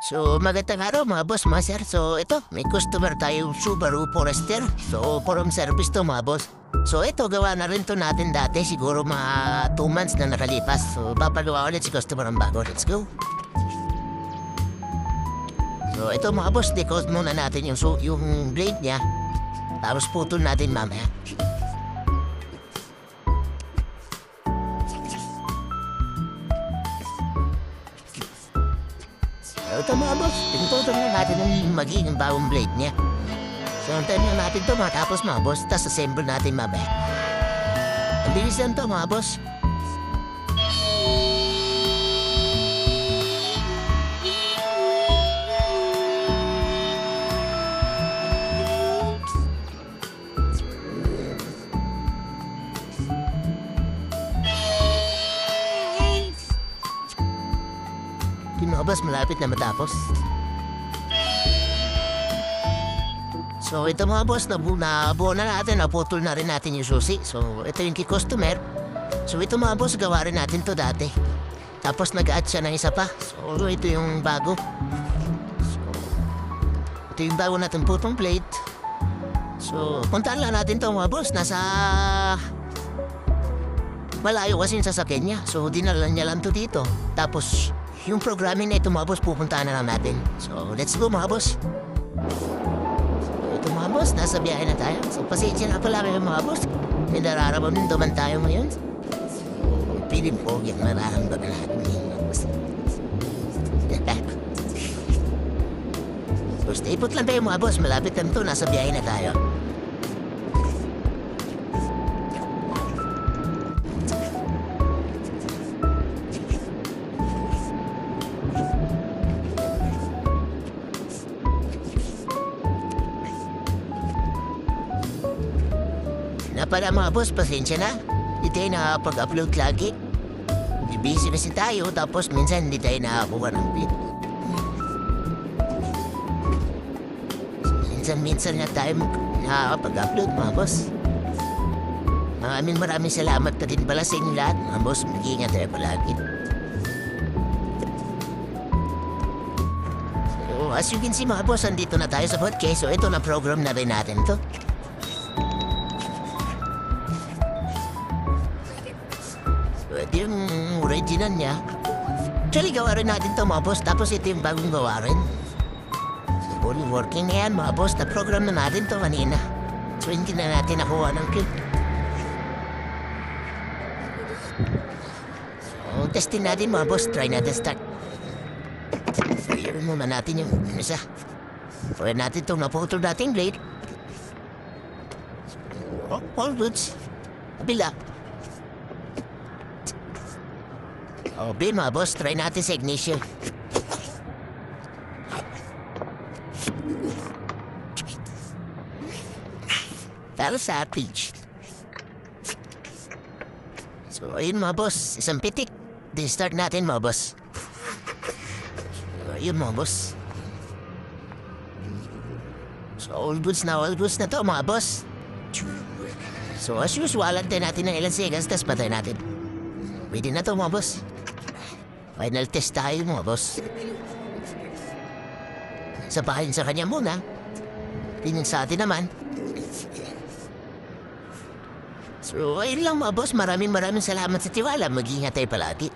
So, magandang araw mga boss, mga sir. So, ito, may customer tayo, Subaru Forester. So, from service to mga boss. So, ito, gawa na rin to natin dati. Siguro mga 2 months na nakalipas. So, papagawa ulit si customer ang bago. Let's go. So, ito mga boss, decode muna natin yung blade niya. Tapos putol natin mamaya. Ito mga boss, pinutol na natin yung magiging bagong blade niya. So, antayin na natin ito matapos mga boss, tapos assemble natin mamaya. Ang bilis lang ito mga boss. Mga boss, malapit na matapos. So ito mga boss, nabuo na natin, naputol na rin natin yung susi. So ito yung key customer. So ito mga boss, gawa rin natin to dati. Tapos nag-add siya ng isa pa. So ito yung bago. So ito yung bago natin putong plate. So puntaan lang natin to mga boss, nasa malayo kasi yung sasakyan niya. So dinala niya lang to dito. Tapos yung programming na ito mga boss, pupuntahan na lang natin. So, let's go mga boss. So, ito mga boss, nasa biyahe na tayo. So, pasensya na pala kayo mga boss. May nararamdaman naman tayo ngayon. So, piling po yung nararamdaman natin ngayon mga boss. So, stay put lang tayo mga boss. Malapit lang ito, nasa biyahe na tayo. Para mga boss, pasensya na. Hindi tayo nakapag-upload lagi. Busy kasi tayo, tapos minsan hindi tayo nakakuha ng clip. Minsan na tayo nakakapag-upload mga boss. Maraming salamat na din pala sa inyo lahat mga boss. Mag-iingat tayo palagi. So, as you can see mga boss, andito na tayo sa podcast. So ito na program na rin natin to. Ito yung original niya. Actually, gawa rin natin ito mga boss. Tapos ito yung bagong gawa rin. So, fully working na yan mga boss. Na-program na natin ito kanina. So, hindi na natin nakuha ng clip. So, testing natin mga boss. Try natin start. So, yun muna natin yung isa. Pwede natin itong naputol natin blade. So, all goods. Kabila. Okay mga boss, try natin sa ignition. Para sa average. So ayun mga boss, isang pitik. Then start natin mga boss. So ayun mga boss. So all goods na to mga boss. So as usual, antay natin ng ilang seconds, tapos patay natin. Pwede na to mga boss. Final test tayo mga boss. Sabahin sa kanya muna. Tingin sa atin naman. So ayun lang mga boss. Maraming salamat sa tiwala. Mag-ingat tayo palagi.